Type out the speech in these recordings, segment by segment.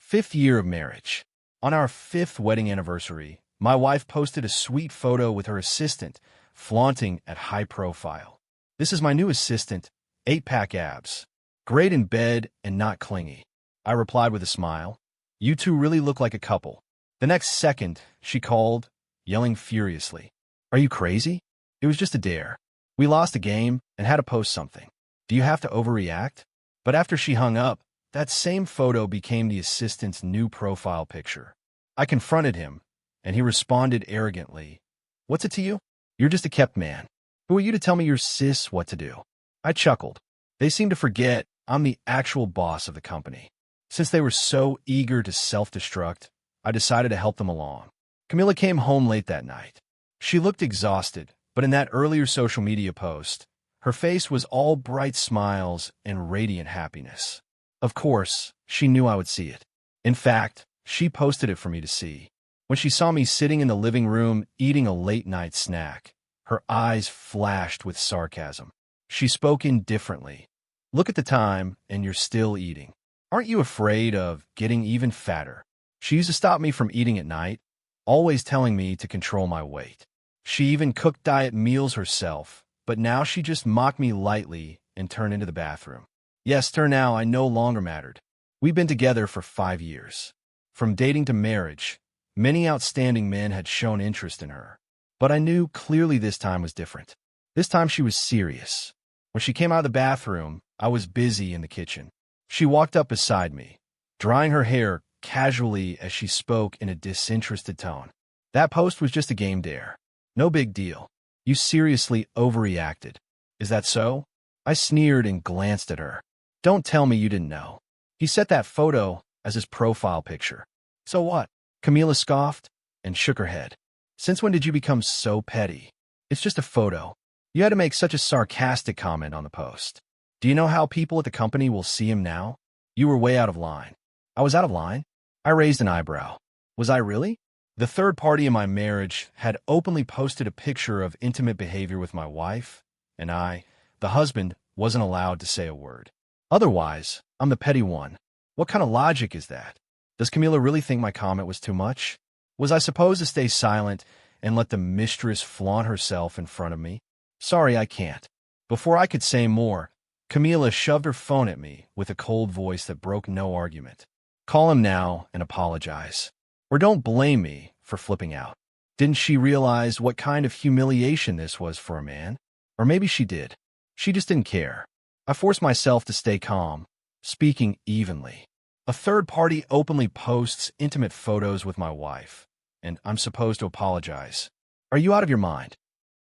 5th year of marriage. On our 5th wedding anniversary, my wife posted a sweet photo with her assistant, flaunting at high profile. "This is my new assistant, 8-pack abs. Great in bed and not clingy." I replied with a smile. "You two really look like a couple." The next second, she called, yelling furiously. "Are you crazy? It was just a dare. We lost a game and had to post something. Do you have to overreact?" But after she hung up, that same photo became the assistant's new profile picture. I confronted him, and he responded arrogantly, "What's it to you? You're just a kept man. Who are you to tell me your sis what to do?" I chuckled. They seem to forget I'm the actual boss of the company. Since they were so eager to self-destruct, I decided to help them along. Camilla came home late that night. She looked exhausted, but in that earlier social media post, her face was all bright smiles and radiant happiness. Of course, she knew I would see it. In fact, she posted it for me to see. When she saw me sitting in the living room eating a late-night snack, her eyes flashed with sarcasm. She spoke indifferently. "Look at the time, and you're still eating. Aren't you afraid of getting even fatter?" She used to stop me from eating at night, always telling me to control my weight. She even cooked diet meals herself, but now she just mocked me lightly and turned into the bathroom. Yes, to her now I no longer mattered. We've been together for 5 years. From dating to marriage, many outstanding men had shown interest in her. But I knew clearly this time was different. This time she was serious. When she came out of the bathroom, I was busy in the kitchen. She walked up beside me, drying her hair casually as she spoke in a disinterested tone. "That post was just a game dare. No big deal. You seriously overreacted. Is that so?" I sneered and glanced at her. "Don't tell me you didn't know. He set that photo as his profile picture." "So what?" Camilla scoffed and shook her head. "Since when did you become so petty? It's just a photo. You had to make such a sarcastic comment on the post. Do you know how people at the company will see him now? You were way out of line." "I was out of line?" I raised an eyebrow. "Was I really?" The third party in my marriage had openly posted a picture of intimate behavior with my wife, and I, the husband, wasn't allowed to say a word. Otherwise, I'm the petty one. What kind of logic is that? Does Camilla really think my comment was too much? Was I supposed to stay silent and let the mistress flaunt herself in front of me? Sorry, I can't. Before I could say more, Camilla shoved her phone at me with a cold voice that broke no argument. "Call him now and apologize. Or don't blame me for flipping out." Didn't she realize what kind of humiliation this was for a man? Or maybe she did. She just didn't care. I forced myself to stay calm, speaking evenly. A third party openly posts intimate photos with my wife, and I'm supposed to apologize. Are you out of your mind?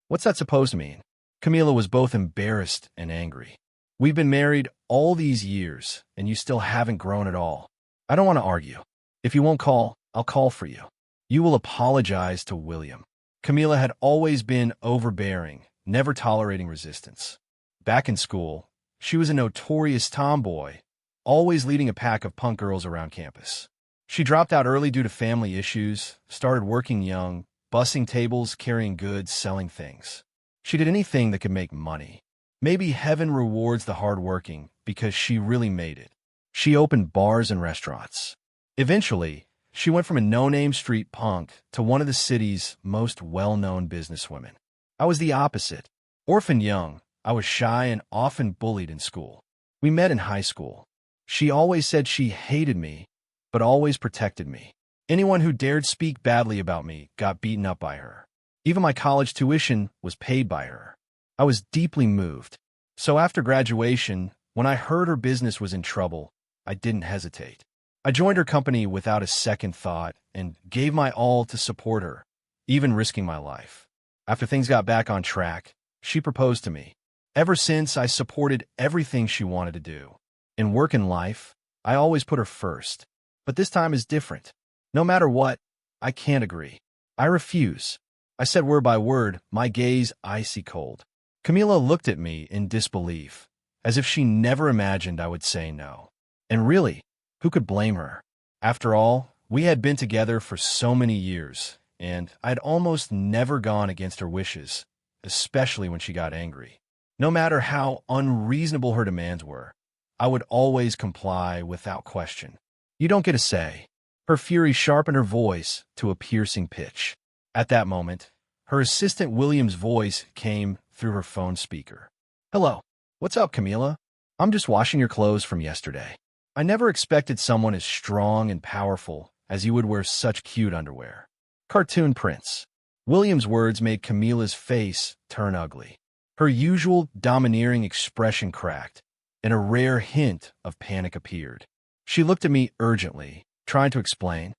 What's that supposed to mean? Camilla was both embarrassed and angry. We've been married all these years, and you still haven't grown at all. I don't want to argue. If you won't call, I'll call for you. You will apologize to William. Camilla had always been overbearing, never tolerating resistance. Back in school, she was a notorious tomboy, always leading a pack of punk girls around campus. She dropped out early due to family issues, started working young, bussing tables, carrying goods, selling things. She did anything that could make money. Maybe heaven rewards the hardworking because she really made it. She opened bars and restaurants. Eventually, she went from a no-name street punk to one of the city's most well-known businesswomen. I was the opposite. Orphaned young, I was shy and often bullied in school. We met in high school. She always said she hated me, but always protected me. Anyone who dared speak badly about me got beaten up by her. Even my college tuition was paid by her. I was deeply moved. So after graduation, when I heard her business was in trouble, I didn't hesitate. I joined her company without a second thought and gave my all to support her, even risking my life. After things got back on track, she proposed to me. Ever since, I supported everything she wanted to do. In work and life, I always put her first. But this time is different. No matter what, I can't agree. I refuse. I said word by word, my gaze icy cold. Camilla looked at me in disbelief, as if she never imagined I would say no. And really, who could blame her? After all, we had been together for so many years, and I'd almost never gone against her wishes, especially when she got angry. No matter how unreasonable her demands were, I would always comply without question. You don't get a say. Her fury sharpened her voice to a piercing pitch. At that moment, her assistant William's voice came through her phone speaker. Hello. What's up, Camila? I'm just washing your clothes from yesterday. I never expected someone as strong and powerful as you would wear such cute underwear. Cartoon Prince. William's words made Camila's face turn ugly. Her usual domineering expression cracked, and a rare hint of panic appeared. She looked at me urgently, trying to explain.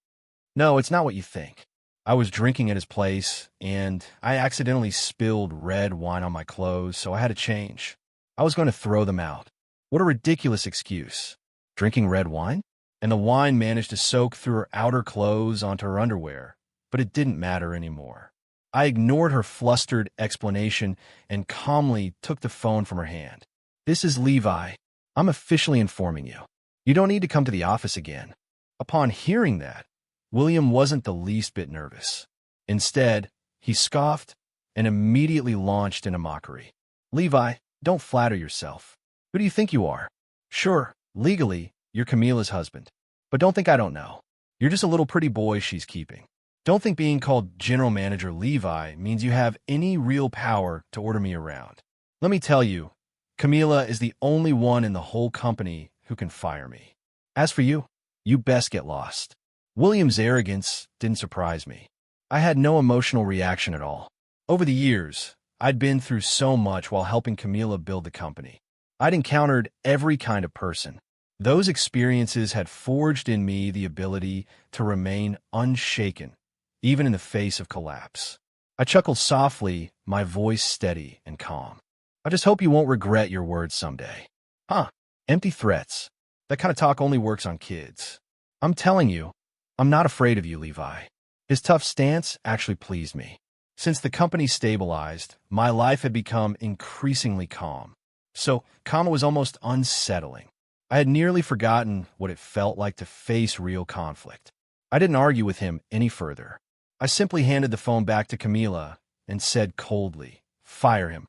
No, it's not what you think. I was drinking at his place, and I accidentally spilled red wine on my clothes, so I had to change. I was going to throw them out. What a ridiculous excuse. Drinking red wine? And the wine managed to soak through her outer clothes onto her underwear, but it didn't matter anymore. I ignored her flustered explanation and calmly took the phone from her hand. This is Levi. I'm officially informing you. You don't need to come to the office again. Upon hearing that, William wasn't the least bit nervous. Instead, he scoffed and immediately launched into mockery. Levi, don't flatter yourself. Who do you think you are? Sure, legally, you're Camila's husband. But don't think I don't know. You're just a little pretty boy she's keeping. Don't think being called General Manager Levi means you have any real power to order me around. Let me tell you, Camila is the only one in the whole company who can fire me. As for you, you best get lost. William's arrogance didn't surprise me. I had no emotional reaction at all. Over the years, I'd been through so much while helping Camila build the company. I'd encountered every kind of person. Those experiences had forged in me the ability to remain unshaken, even in the face of collapse. I chuckled softly, my voice steady and calm. I just hope you won't regret your words someday. Huh, empty threats. That kind of talk only works on kids. I'm telling you, I'm not afraid of you, Levi. His tough stance actually pleased me. Since the company stabilized, my life had become increasingly calm. So, calm was almost unsettling. I had nearly forgotten what it felt like to face real conflict. I didn't argue with him any further. I simply handed the phone back to Camila and said coldly, "Fire him."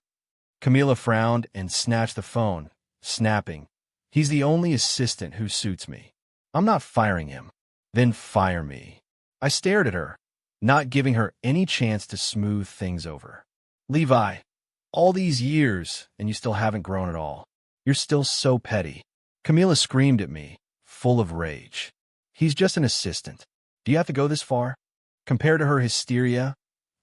Camila frowned and snatched the phone, snapping, "He's the only assistant who suits me. I'm not firing him." "Then fire me." I stared at her, not giving her any chance to smooth things over. "Levi, all these years and you still haven't grown at all. You're still so petty." Camila screamed at me, full of rage. "He's just an assistant. Do you have to go this far?" Compared to her hysteria,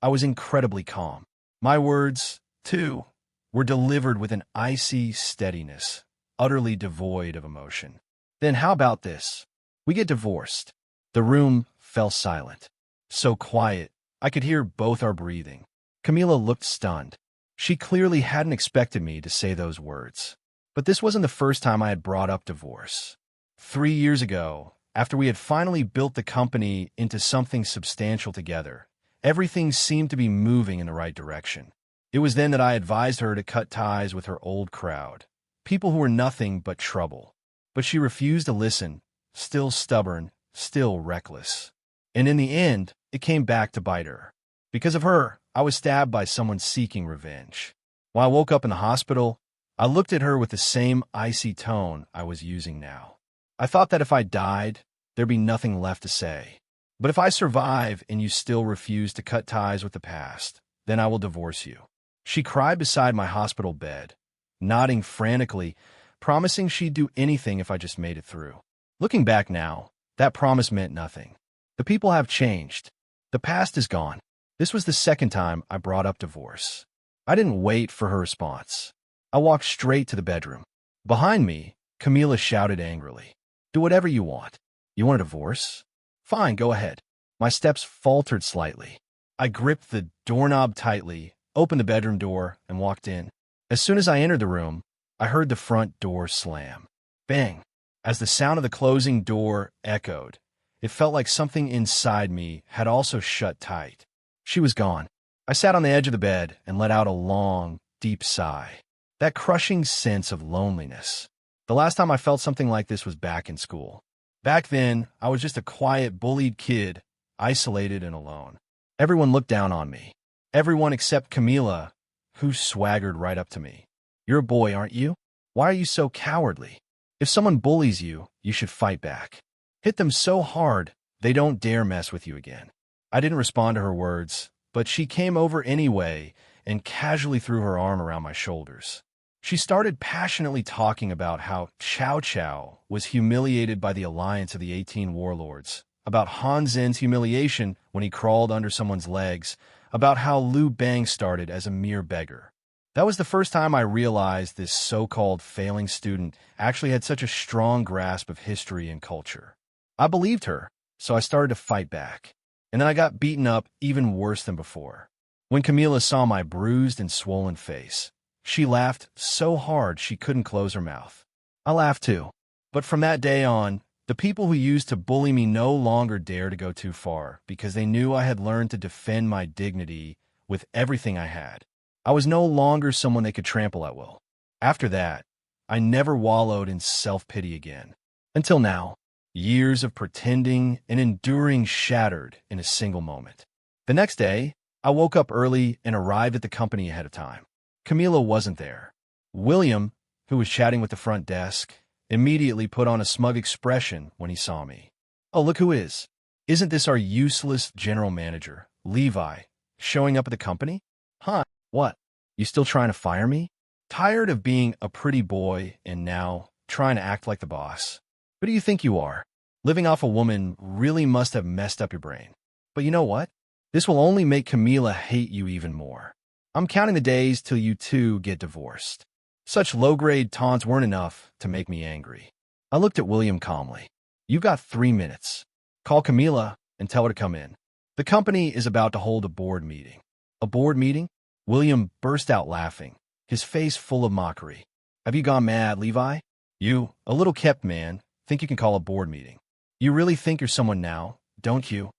I was incredibly calm. My words, too, were delivered with an icy steadiness, utterly devoid of emotion. "Then how about this? We get divorced." The room fell silent. So quiet, I could hear both our breathing. Camila looked stunned. She clearly hadn't expected me to say those words. But this wasn't the first time I had brought up divorce. 3 years ago, after we had finally built the company into something substantial together, everything seemed to be moving in the right direction. It was then that I advised her to cut ties with her old crowd, people who were nothing but trouble. But she refused to listen, still stubborn, still reckless. And in the end, it came back to bite her. Because of her, I was stabbed by someone seeking revenge. When I woke up in the hospital, I looked at her with the same icy tone I was using now. I thought that if I died, there'd be nothing left to say. But if I survive and you still refuse to cut ties with the past, then I will divorce you. She cried beside my hospital bed, nodding frantically, promising she'd do anything if I just made it through. Looking back now, that promise meant nothing. The people have changed. The past is gone. This was the second time I brought up divorce. I didn't wait for her response. I walked straight to the bedroom. Behind me, Camila shouted angrily, "Do whatever you want. You want a divorce? Fine, go ahead." My steps faltered slightly. I gripped the doorknob tightly, opened the bedroom door, and walked in. As soon as I entered the room, I heard the front door slam. Bang! As the sound of the closing door echoed, it felt like something inside me had also shut tight. She was gone. I sat on the edge of the bed and let out a long, deep sigh. That crushing sense of loneliness. The last time I felt something like this was back in school. Back then, I was just a quiet, bullied kid, isolated and alone. Everyone looked down on me. Everyone except Camila, who swaggered right up to me. "You're a boy, aren't you? Why are you so cowardly? If someone bullies you, you should fight back." Hit them so hard, they don't dare mess with you again. I didn't respond to her words, but she came over anyway and casually threw her arm around my shoulders. She started passionately talking about how Cao Cao was humiliated by the alliance of the 18 warlords, about Han Zen's humiliation when he crawled under someone's legs, about how Liu Bang started as a mere beggar. That was the first time I realized this so-called failing student actually had such a strong grasp of history and culture. I believed her, so I started to fight back. And then I got beaten up even worse than before. When Camila saw my bruised and swollen face, she laughed so hard she couldn't close her mouth. I laughed too. But from that day on, the people who used to bully me no longer dared to go too far because they knew I had learned to defend my dignity with everything I had. I was no longer someone they could trample at will. After that, I never wallowed in self-pity again. Until now, years of pretending and enduring shattered in a single moment. The next day, I woke up early and arrived at the company ahead of time. Camila wasn't there. William, who was chatting with the front desk, immediately put on a smug expression when he saw me. "Oh, look who is. Isn't this our useless general manager, Levi, showing up at the company? Huh? What? You still trying to fire me? Tired of being a pretty boy and now trying to act like the boss? Who do you think you are? Living off a woman really must have messed up your brain. But you know what? This will only make Camila hate you even more. I'm counting the days till you two get divorced." Such low-grade taunts weren't enough to make me angry. I looked at William calmly. "You've got 3 minutes. Call Camila and tell her to come in. The company is about to hold a board meeting." "A board meeting?" William burst out laughing, his face full of mockery. "Have you gone mad, Levi? You, a little kept man, think you can call a board meeting? You really think you're someone now, don't you?"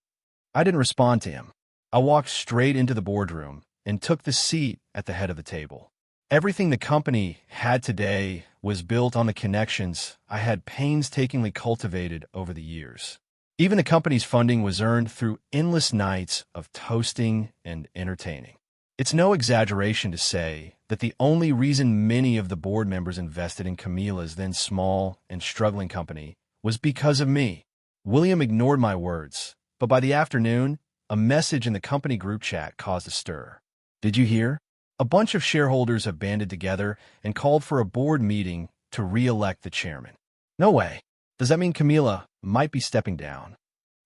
I didn't respond to him. I walked straight into the boardroom and took the seat at the head of the table. Everything the company had today was built on the connections I had painstakingly cultivated over the years. Even the company's funding was earned through endless nights of toasting and entertaining. It's no exaggeration to say that the only reason many of the board members invested in Camila's then small and struggling company was because of me. William ignored my words, but by the afternoon, a message in the company group chat caused a stir. "Did you hear? A bunch of shareholders have banded together and called for a board meeting to re-elect the chairman." "No way. Does that mean Camila might be stepping down?"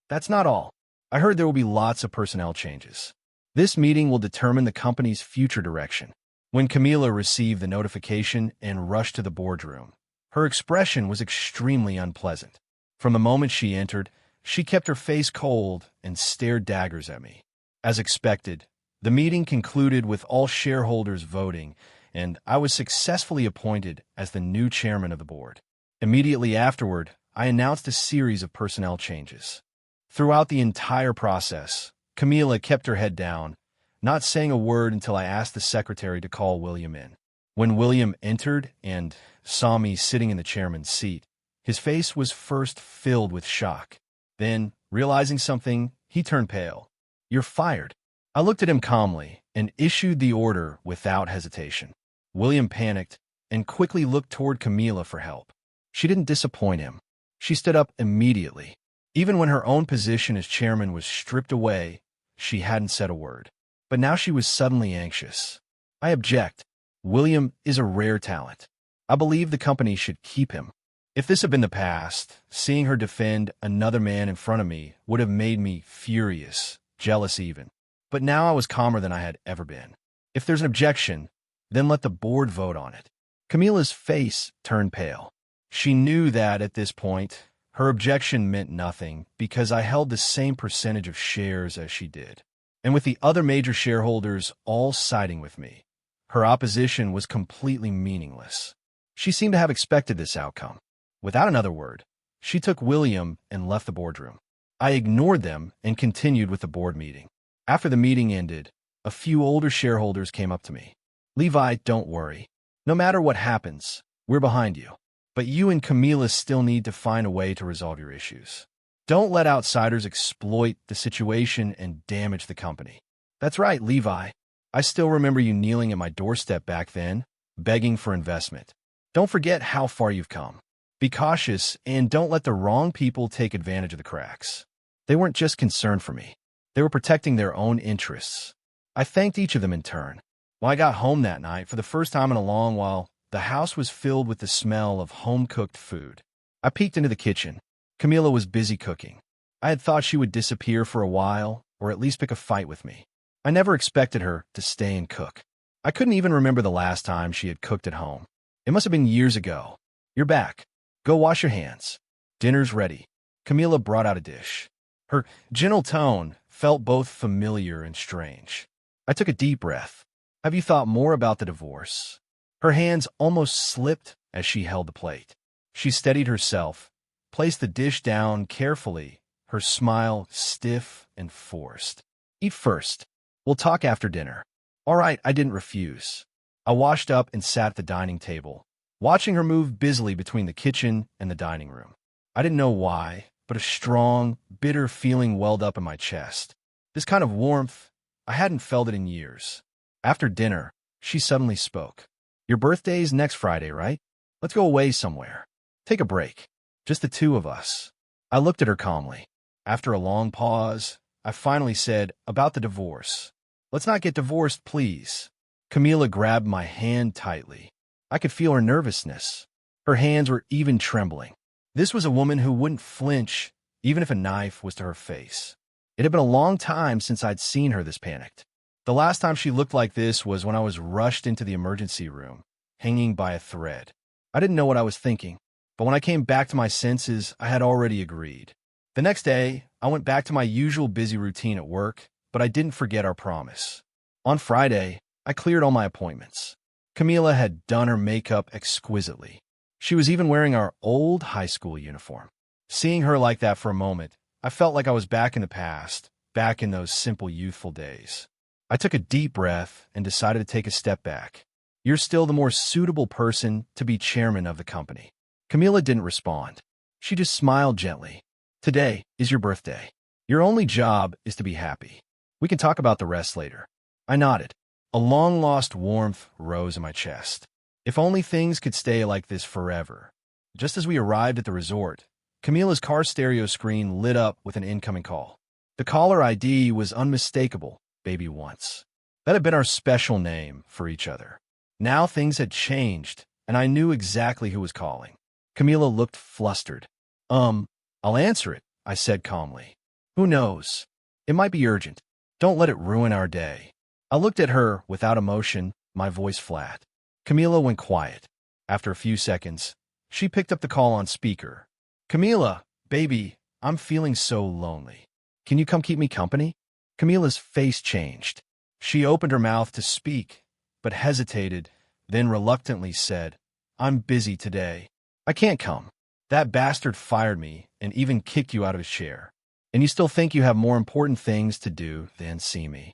"That's not all. I heard there will be lots of personnel changes. This meeting will determine the company's future direction." When Camila received the notification and rushed to the boardroom, her expression was extremely unpleasant. From the moment she entered, she kept her face cold and stared daggers at me. As expected, the meeting concluded with all shareholders voting, and I was successfully appointed as the new chairman of the board. Immediately afterward, I announced a series of personnel changes. Throughout the entire process, Camila kept her head down, not saying a word until I asked the secretary to call William in. When William entered and saw me sitting in the chairman's seat, his face was first filled with shock. Then, realizing something, he turned pale. "You're fired." I looked at him calmly and issued the order without hesitation. William panicked and quickly looked toward Camila for help. She didn't disappoint him. She stood up immediately. Even when her own position as chairman was stripped away, she hadn't said a word. But now she was suddenly anxious. "I object. William is a rare talent. I believe the company should keep him." If this had been the past, seeing her defend another man in front of me would have made me furious, jealous even. But now I was calmer than I had ever been. If there's an objection, then let the board vote on it. Camila's face turned pale. She knew that at this point, her objection meant nothing because I held the same percentage of shares as she did. And with the other major shareholders all siding with me, her opposition was completely meaningless. She seemed to have expected this outcome. Without another word, she took William and left the boardroom. I ignored them and continued with the board meeting. After the meeting ended, a few older shareholders came up to me. "Levi, don't worry. No matter what happens, we're behind you. But you and Camila still need to find a way to resolve your issues. Don't let outsiders exploit the situation and damage the company." "That's right, Levi. I still remember you kneeling at my doorstep back then, begging for investment. Don't forget how far you've come." Be cautious and don't let the wrong people take advantage of the cracks. They weren't just concerned for me. They were protecting their own interests. I thanked each of them in turn. When I got home that night, for the first time in a long while, the house was filled with the smell of home-cooked food. I peeked into the kitchen. Camila was busy cooking. I had thought she would disappear for a while, or at least pick a fight with me. I never expected her to stay and cook. I couldn't even remember the last time she had cooked at home. It must have been years ago. You're back. Go wash your hands. Dinner's ready. Camila brought out a dish. Her gentle tone felt both familiar and strange. I took a deep breath. Have you thought more about the divorce? Her hands almost slipped as she held the plate. She steadied herself, placed the dish down carefully, her smile stiff and forced. Eat first. We'll talk after dinner. All right, I didn't refuse. I washed up and sat at the dining table, watching her move busily between the kitchen and the dining room. I didn't know why, but a strong, bitter feeling welled up in my chest. This kind of warmth, I hadn't felt it in years. After dinner, she suddenly spoke. Your birthday's next Friday, right? Let's go away somewhere. Take a break. Just the two of us. I looked at her calmly. After a long pause, I finally said, about the divorce. Let's not get divorced, please. Camila grabbed my hand tightly. I could feel her nervousness. Her hands were even trembling. This was a woman who wouldn't flinch, even if a knife was to her face. It had been a long time since I'd seen her this panicked. The last time she looked like this was when I was rushed into the emergency room, hanging by a thread. I didn't know what I was thinking, but when I came back to my senses, I had already agreed. The next day, I went back to my usual busy routine at work, but I didn't forget our promise. On Friday, I cleared all my appointments. Camila had done her makeup exquisitely. She was even wearing our old high school uniform. Seeing her like that for a moment, I felt like I was back in the past, back in those simple youthful days. I took a deep breath and decided to take a step back. You're still the more suitable person to be chairman of the company. Camila didn't respond. She just smiled gently. Today is your birthday. Your only job is to be happy. We can talk about the rest later. I nodded. A long-lost warmth rose in my chest. If only things could stay like this forever. Just as we arrived at the resort, Camila's car stereo screen lit up with an incoming call. The caller ID was unmistakable, Baby Once. That had been our special name for each other. Now things had changed, and I knew exactly who was calling. Camila looked flustered. I'll answer it, I said calmly. Who knows? It might be urgent. Don't let it ruin our day. I looked at her without emotion, my voice flat. Camila went quiet. After a few seconds, she picked up the call on speaker. Camila, baby, I'm feeling so lonely. Can you come keep me company? Camila's face changed. She opened her mouth to speak, but hesitated, then reluctantly said, I'm busy today. I can't come. That bastard fired me and even kicked you out of his chair. And you still think you have more important things to do than see me.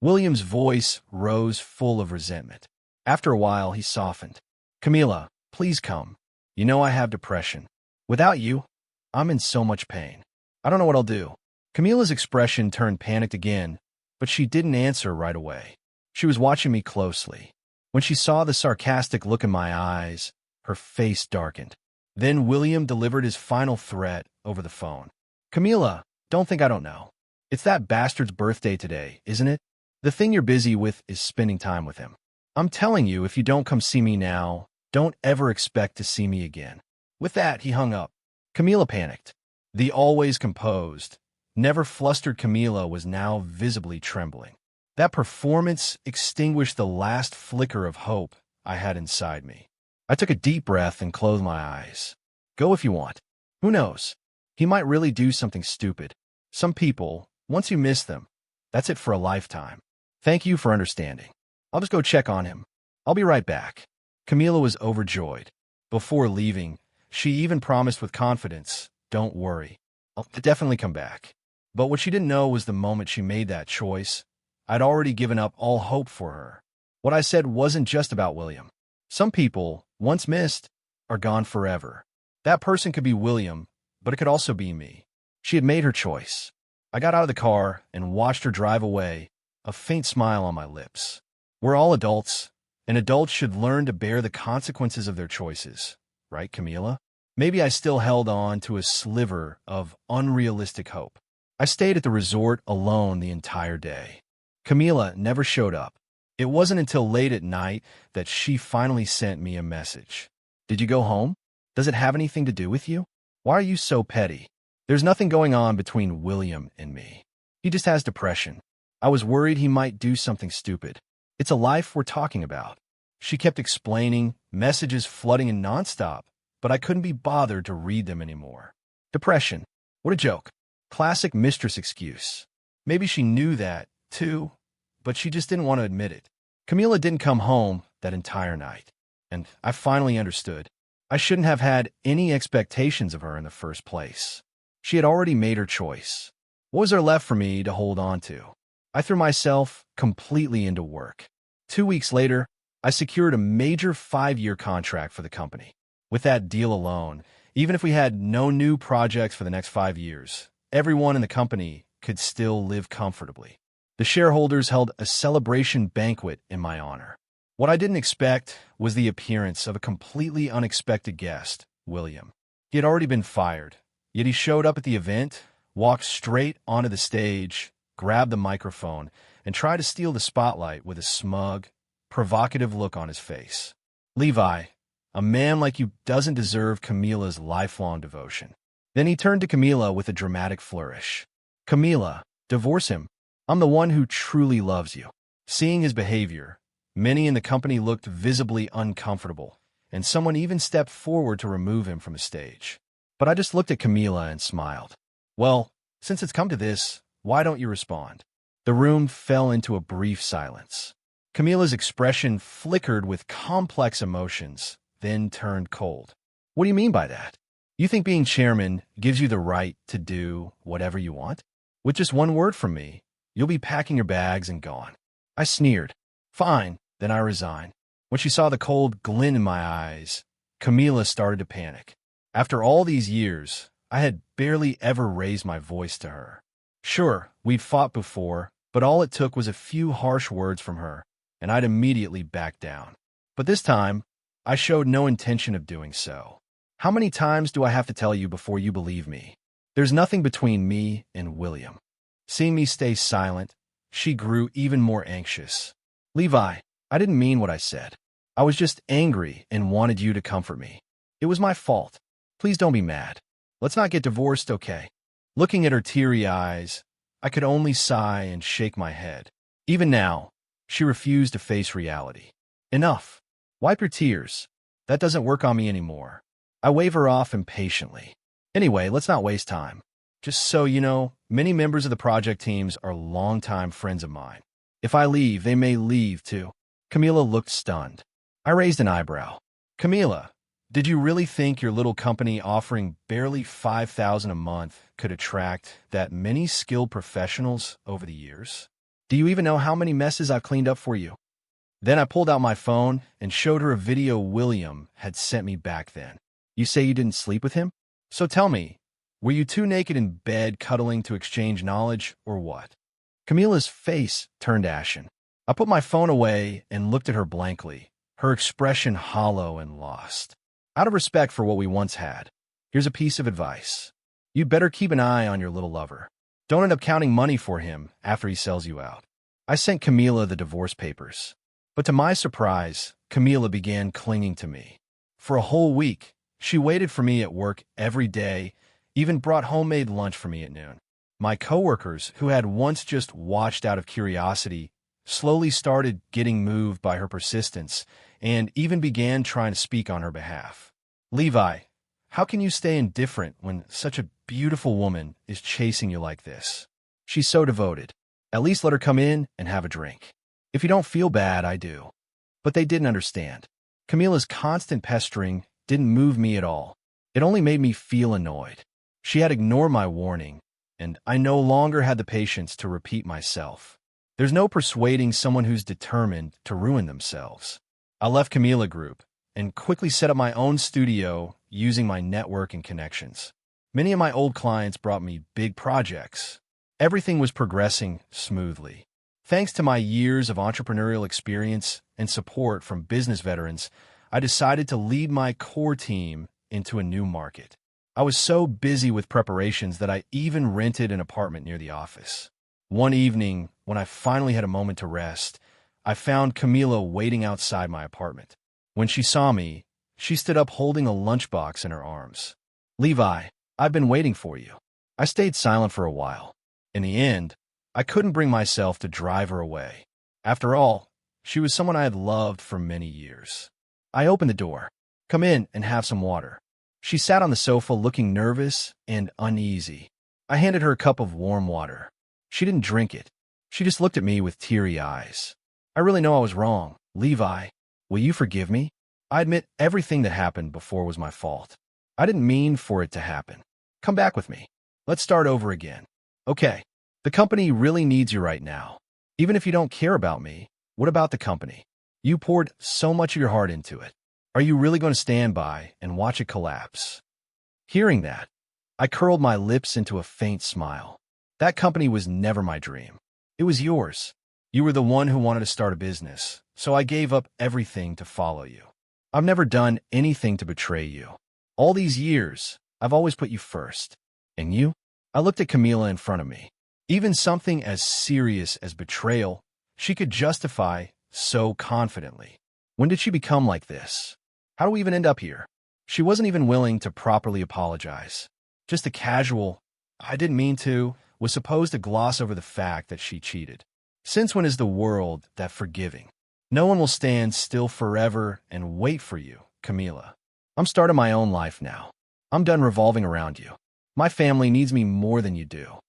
William's voice rose full of resentment. After a while, he softened. Camila, please come. You know I have depression. Without you, I'm in so much pain. I don't know what I'll do. Camila's expression turned panicked again, but she didn't answer right away. She was watching me closely. When she saw the sarcastic look in my eyes, her face darkened. Then William delivered his final threat over the phone. Camila, don't think I don't know. It's that bastard's birthday today, isn't it? The thing you're busy with is spending time with him. I'm telling you, if you don't come see me now, don't ever expect to see me again. With that, he hung up. Camila panicked. The always composed, never flustered Camila was now visibly trembling. That performance extinguished the last flicker of hope I had inside me. I took a deep breath and closed my eyes. Go if you want. Who knows? He might really do something stupid. Some people, once you miss them, that's it for a lifetime. Thank you for understanding. I'll just go check on him. I'll be right back. Camila was overjoyed. Before leaving, she even promised with confidence, don't worry. I'll definitely come back. But what she didn't know was the moment she made that choice, I'd already given up all hope for her. What I said wasn't just about William. Some people, once missed, are gone forever. That person could be William, but it could also be me. She had made her choice. I got out of the car and watched her drive away, a faint smile on my lips. We're all adults, and adults should learn to bear the consequences of their choices. Right, Camila? Maybe I still held on to a sliver of unrealistic hope. I stayed at the resort alone the entire day. Camila never showed up. It wasn't until late at night that she finally sent me a message. Did you go home? Does it have anything to do with you? Why are you so petty? There's nothing going on between William and me. He just has depression. I was worried he might do something stupid. It's a life we're talking about. She kept explaining, messages flooding in nonstop, but I couldn't be bothered to read them anymore. Depression. What a joke. Classic mistress excuse. Maybe she knew that, too, but she just didn't want to admit it. Camila didn't come home that entire night, and I finally understood. I shouldn't have had any expectations of her in the first place. She had already made her choice. What was there left for me to hold on to? I threw myself completely into work. 2 weeks later, I secured a major 5-year contract for the company. With that deal alone, even if we had no new projects for the next 5 years, everyone in the company could still live comfortably. The shareholders held a celebration banquet in my honor. What I didn't expect was the appearance of a completely unexpected guest, William. He had already been fired, yet he showed up at the event, walked straight onto the stage, grabbed the microphone, and tried to steal the spotlight with a smug, provocative look on his face. Levi, a man like you doesn't deserve Camila's lifelong devotion. Then he turned to Camila with a dramatic flourish. Camila, divorce him. I'm the one who truly loves you. Seeing his behavior, many in the company looked visibly uncomfortable, and someone even stepped forward to remove him from the stage. But I just looked at Camila and smiled. Well, since it's come to this, why don't you respond? The room fell into a brief silence. Camila's expression flickered with complex emotions, then turned cold. What do you mean by that? You think being chairman gives you the right to do whatever you want? With just one word from me, you'll be packing your bags and gone. I sneered. Fine, then I resign. When she saw the cold glint in my eyes, Camila started to panic. After all these years, I had barely ever raised my voice to her. Sure, we'd fought before, but all it took was a few harsh words from her, and I'd immediately back down. But this time, I showed no intention of doing so. How many times do I have to tell you before you believe me? There's nothing between me and William. Seeing me stay silent, she grew even more anxious. Levi, I didn't mean what I said. I was just angry and wanted you to comfort me. It was my fault. Please don't be mad. Let's not get divorced, okay? Looking at her teary eyes, I could only sigh and shake my head. Even now, she refused to face reality. Enough. Wipe your tears. That doesn't work on me anymore. I wave her off impatiently. Anyway, let's not waste time. Just so you know, many members of the project teams are longtime friends of mine. If I leave, they may leave too. Camila looked stunned. I raised an eyebrow. Camila, did you really think your little company offering barely $5,000 a month could attract that many skilled professionals over the years? Do you even know how many messes I've cleaned up for you? Then I pulled out my phone and showed her a video William had sent me back then. You say you didn't sleep with him? So tell me, were you too naked in bed cuddling to exchange knowledge, or what? Camila's face turned ashen. I put my phone away and looked at her blankly, her expression hollow and lost. Out of respect for what we once had, here's a piece of advice. You'd better keep an eye on your little lover. Don't end up counting money for him after he sells you out. I sent Camila the divorce papers. But to my surprise, Camila began clinging to me. For a whole week, she waited for me at work every day, even brought homemade lunch for me at noon. My coworkers, who had once just watched out of curiosity, slowly started getting moved by her persistence and even began trying to speak on her behalf. Levi, how can you stay indifferent when such a beautiful woman is chasing you like this? She's so devoted. At least let her come in and have a drink. If you don't feel bad, I do. But they didn't understand. Camila's constant pestering didn't move me at all. It only made me feel annoyed. She had ignored my warning, and I no longer had the patience to repeat myself. There's no persuading someone who's determined to ruin themselves. I left Camila Group and quickly set up my own studio using my network and connections. Many of my old clients brought me big projects. Everything was progressing smoothly. Thanks to my years of entrepreneurial experience and support from business veterans, I decided to lead my core team into a new market. I was so busy with preparations that I even rented an apartment near the office. One evening, when I finally had a moment to rest, I found Camila waiting outside my apartment. When she saw me, she stood up holding a lunchbox in her arms. "Levi, I've been waiting for you." I stayed silent for a while. In the end, I couldn't bring myself to drive her away. After all, she was someone I had loved for many years. I opened the door. "Come in and have some water." She sat on the sofa looking nervous and uneasy. I handed her a cup of warm water. She didn't drink it. She just looked at me with teary eyes. "I really know I was wrong. Levi, will you forgive me? I admit everything that happened before was my fault. I didn't mean for it to happen. Come back with me. Let's start over again." "Okay, the company really needs you right now. Even if you don't care about me, what about the company? You poured so much of your heart into it. Are you really going to stand by and watch it collapse?" Hearing that, I curled my lips into a faint smile. "That company was never my dream. It was yours. You were the one who wanted to start a business, so I gave up everything to follow you. I've never done anything to betray you. All these years, I've always put you first. And you?" I looked at Camila in front of me. Even something as serious as betrayal, she could justify so confidently. When did she become like this? How do we even end up here? She wasn't even willing to properly apologize. Just a casual, "I didn't mean to," was supposed to gloss over the fact that she cheated. Since when is the world that forgiving? No one will stand still forever and wait for you, Camila. I'm starting my own life now. I'm done revolving around you. My family needs me more than you do.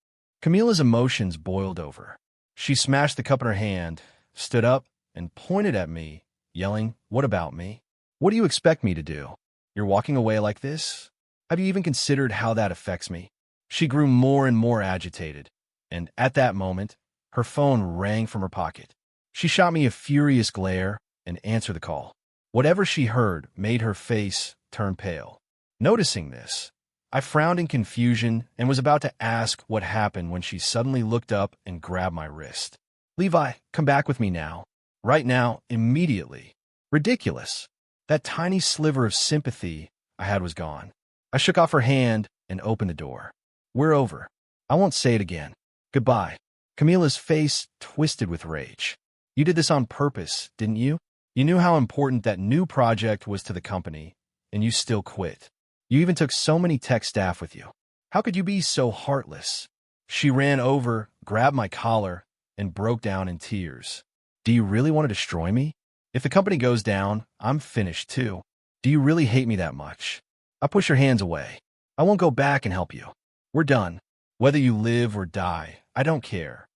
Camila's emotions boiled over. She smashed the cup in her hand, stood up, and pointed at me, yelling, "What about me? What do you expect me to do? You're walking away like this? Have you even considered how that affects me?" She grew more and more agitated, and at that moment, her phone rang from her pocket. She shot me a furious glare and answered the call. Whatever she heard made her face turn pale. Noticing this, I frowned in confusion and was about to ask what happened when she suddenly looked up and grabbed my wrist. "Levi, come back with me now. Right now, immediately." Ridiculous. That tiny sliver of sympathy I had was gone. I shook off her hand and opened the door. "We're over. I won't say it again. Goodbye." Camila's face twisted with rage. "You did this on purpose, didn't you? You knew how important that new project was to the company, and you still quit. You even took so many tech staff with you. How could you be so heartless?" She ran over, grabbed my collar, and broke down in tears. "Do you really want to destroy me? If the company goes down, I'm finished too. Do you really hate me that much?" I pushed her hands away. "I won't go back and help you. We're done. Whether you live or die, I don't care."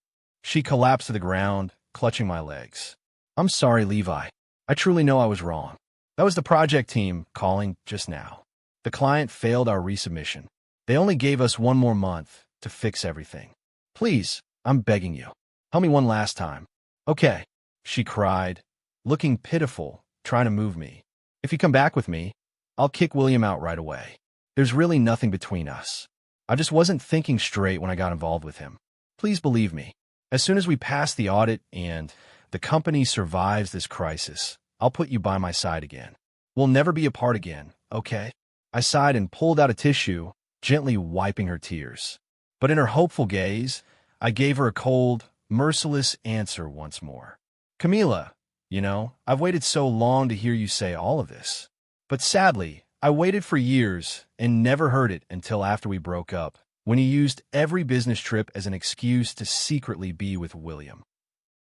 She collapsed to the ground, clutching my legs. "I'm sorry, Levi. I truly know I was wrong. That was the project team calling just now. The client failed our resubmission. They only gave us one more month to fix everything. Please, I'm begging you. Help me one last time." "Okay," she cried, looking pitiful, trying to move me. "If you come back with me, I'll kick William out right away. There's really nothing between us. I just wasn't thinking straight when I got involved with him. Please believe me. As soon as we pass the audit and the company survives this crisis, I'll put you by my side again. We'll never be apart again, okay?" I sighed and pulled out a tissue, gently wiping her tears. But in her hopeful gaze, I gave her a cold, merciless answer once more. "Camila, I've waited so long to hear you say all of this. But sadly, I waited for years and never heard it until after we broke up, when you used every business trip as an excuse to secretly be with William.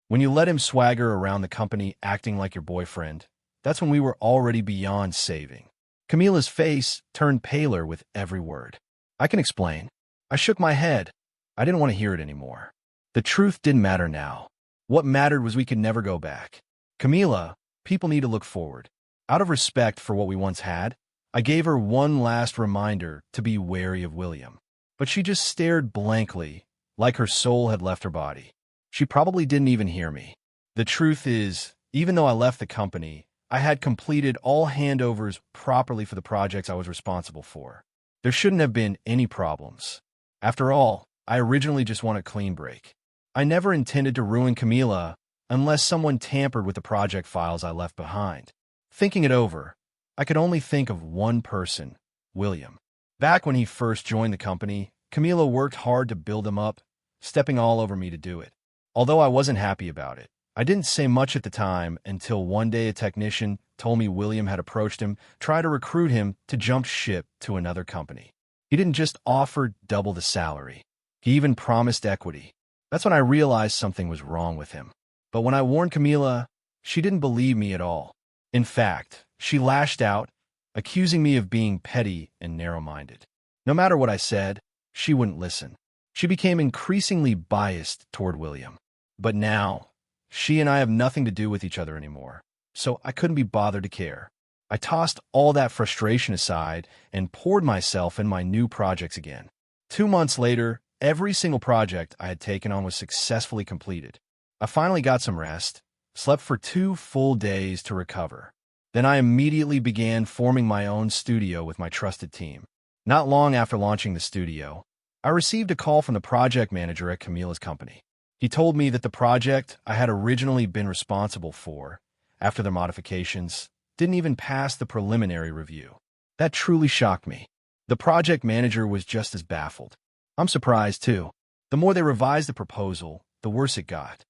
When you let him swagger around the company acting like your boyfriend, that's when we were already beyond saving." Camila's face turned paler with every word. "I can explain." I shook my head. I didn't want to hear it anymore. The truth didn't matter now. What mattered was we could never go back. "Camila, people need to look forward. Out of respect for what we once had, I gave her one last reminder to be wary of William. But she just stared blankly, like her soul had left her body. She probably didn't even hear me. The truth is, even though I left the company, I had completed all handovers properly for the projects I was responsible for. There shouldn't have been any problems. After all, I originally just wanted a clean break. I never intended to ruin Camila unless someone tampered with the project files I left behind. Thinking it over, I could only think of one person William. Back when he first joined the company, Camila worked hard to build him up, stepping all over me to do it. Although I wasn't happy about it, I didn't say much at the time until one day a technician told me William had approached him, tried to recruit him to jump ship to another company. He didn't just offer double the salary. He even promised equity. That's when I realized something was wrong with him. But when I warned Camila, she didn't believe me at all. In fact, she lashed out, accusing me of being petty and narrow-minded. No matter what I said, she wouldn't listen. She became increasingly biased toward William. But now, she and I have nothing to do with each other anymore, so I couldn't be bothered to care. I tossed all that frustration aside and poured myself in my new projects again. 2 months later, every single project I had taken on was successfully completed. I finally got some rest, slept for 2 full days to recover. Then I immediately began forming my own studio with my trusted team. Not long after launching the studio, I received a call from the project manager at Camila's company. He told me that the project I had originally been responsible for, after their modifications, didn't even pass the preliminary review. That truly shocked me. The project manager was just as baffled. I'm surprised, too. The more they revised the proposal, the worse it got.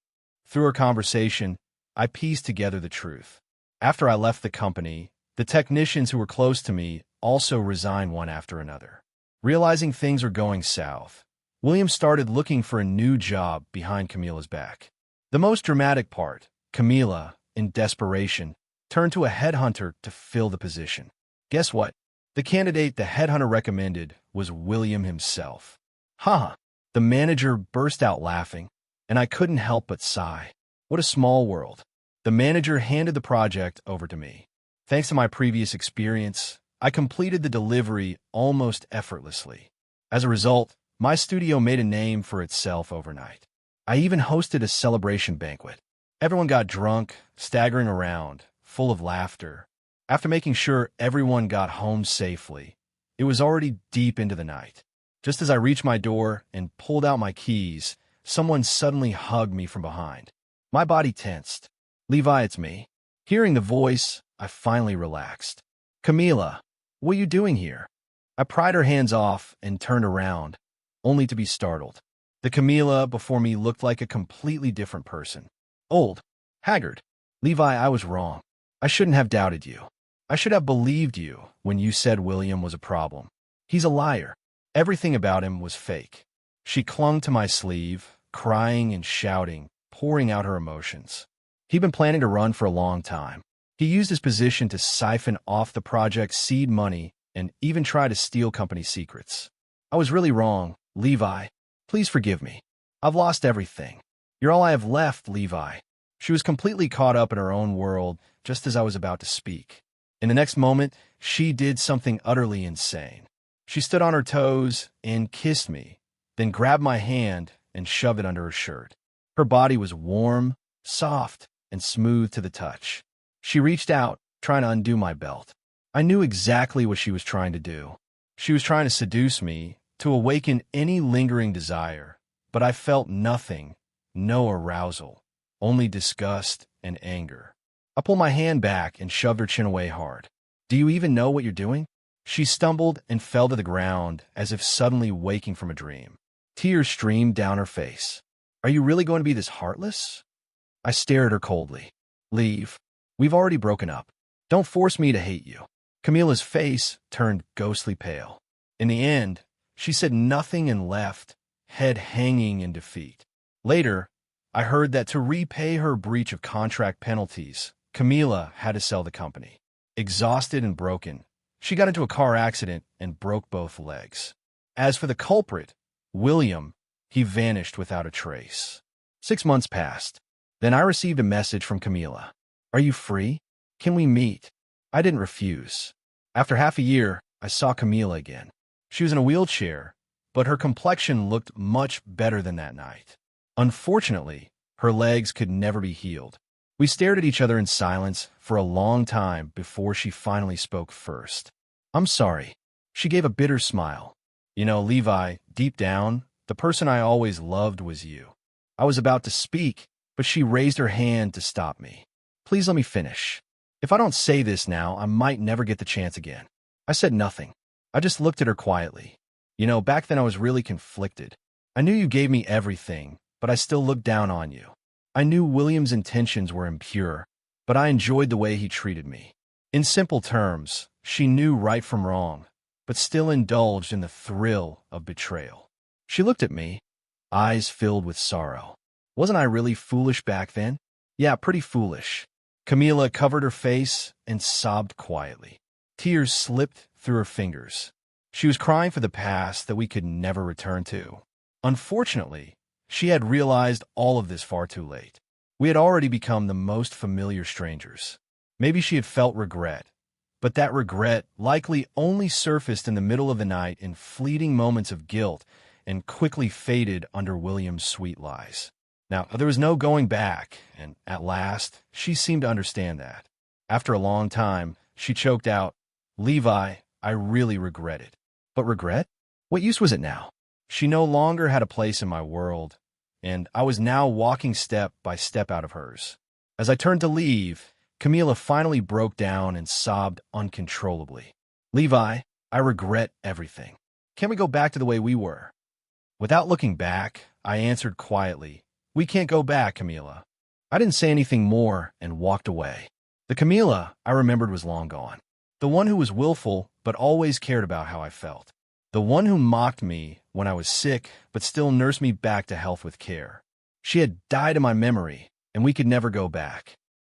Through our conversation, I pieced together the truth. After I left the company, the technicians who were close to me also resigned one after another. Realizing things were going south, William started looking for a new job behind Camila's back. The most dramatic part, Camila, in desperation, turned to a headhunter to fill the position. Guess what? The candidate the headhunter recommended was William himself. Haha, the manager burst out laughing, and I couldn't help but sigh. What a small world. The manager handed the project over to me. Thanks to my previous experience, I completed the delivery almost effortlessly. As a result, my studio made a name for itself overnight. I even hosted a celebration banquet. Everyone got drunk, staggering around, full of laughter. After making sure everyone got home safely, it was already deep into the night. Just as I reached my door and pulled out my keys, someone suddenly hugged me from behind. My body tensed. Levi, it's me. Hearing the voice, I finally relaxed. Camila, what are you doing here? I pried her hands off and turned around, only to be startled. The Camila before me looked like a completely different person. Old, haggard. Levi, I was wrong. I shouldn't have doubted you. I should have believed you when you said William was a problem. He's a liar. Everything about him was fake. She clung to my sleeve, crying and shouting, pouring out her emotions. He'd been planning to run for a long time. He used his position to siphon off the project's seed money and even try to steal company secrets. I was really wrong, Levi. Please forgive me. I've lost everything. You're all I have left, Levi. She was completely caught up in her own world just as I was about to speak. In the next moment, she did something utterly insane. She stood on her toes and kissed me, then grabbed my hand and shoved it under her shirt. Her body was warm, soft, and smooth to the touch. She reached out, trying to undo my belt. I knew exactly what she was trying to do. She was trying to seduce me, to awaken any lingering desire, but I felt nothing, no arousal, only disgust and anger. I pulled my hand back and shoved her chin away hard. Do you even know what you're doing? She stumbled and fell to the ground as if suddenly waking from a dream. Tears streamed down her face. Are you really going to be this heartless? I stared at her coldly. Leave. We've already broken up. Don't force me to hate you. Camila's face turned ghostly pale. In the end, she said nothing and left, head hanging in defeat. Later, I heard that to repay her breach of contract penalties, Camila had to sell the company. Exhausted and broken, she got into a car accident and broke both legs. As for the culprit, William, he vanished without a trace. 6 months passed. Then I received a message from Camila. Are you free? Can we meet? I didn't refuse. After half a year, I saw Camila again. She was in a wheelchair, but her complexion looked much better than that night. Unfortunately, her legs could never be healed. We stared at each other in silence for a long time before she finally spoke first. I'm sorry. She gave a bitter smile. You know, Levi, deep down, the person I always loved was you. I was about to speak, but she raised her hand to stop me. Please let me finish. If I don't say this now, I might never get the chance again. I said nothing. I just looked at her quietly. Back then I was really conflicted. I knew you gave me everything, but I still looked down on you. I knew William's intentions were impure, but I enjoyed the way he treated me. In simple terms, she knew right from wrong, but still indulged in the thrill of betrayal. She looked at me, eyes filled with sorrow. Wasn't I really foolish back then? Yeah, pretty foolish. Camila covered her face and sobbed quietly. Tears slipped through her fingers. She was crying for the past that we could never return to. Unfortunately, she had realized all of this far too late. We had already become the most familiar strangers. Maybe she had felt regret, but that regret likely only surfaced in the middle of the night in fleeting moments of guilt and quickly faded under William's sweet lies. Now, there was no going back, and at last, she seemed to understand that. After a long time, she choked out, "Levi, I really regret it." But regret? What use was it now? She no longer had a place in my world, and I was now walking step by step out of hers. As I turned to leave, Camila finally broke down and sobbed uncontrollably. "Levi, I regret everything. Can't we go back to the way we were?" Without looking back, I answered quietly, "We can't go back, Camila." I didn't say anything more and walked away. The Camila I remembered was long gone. The one who was willful but always cared about how I felt. The one who mocked me when I was sick but still nursed me back to health with care. She had died in my memory, and we could never go back.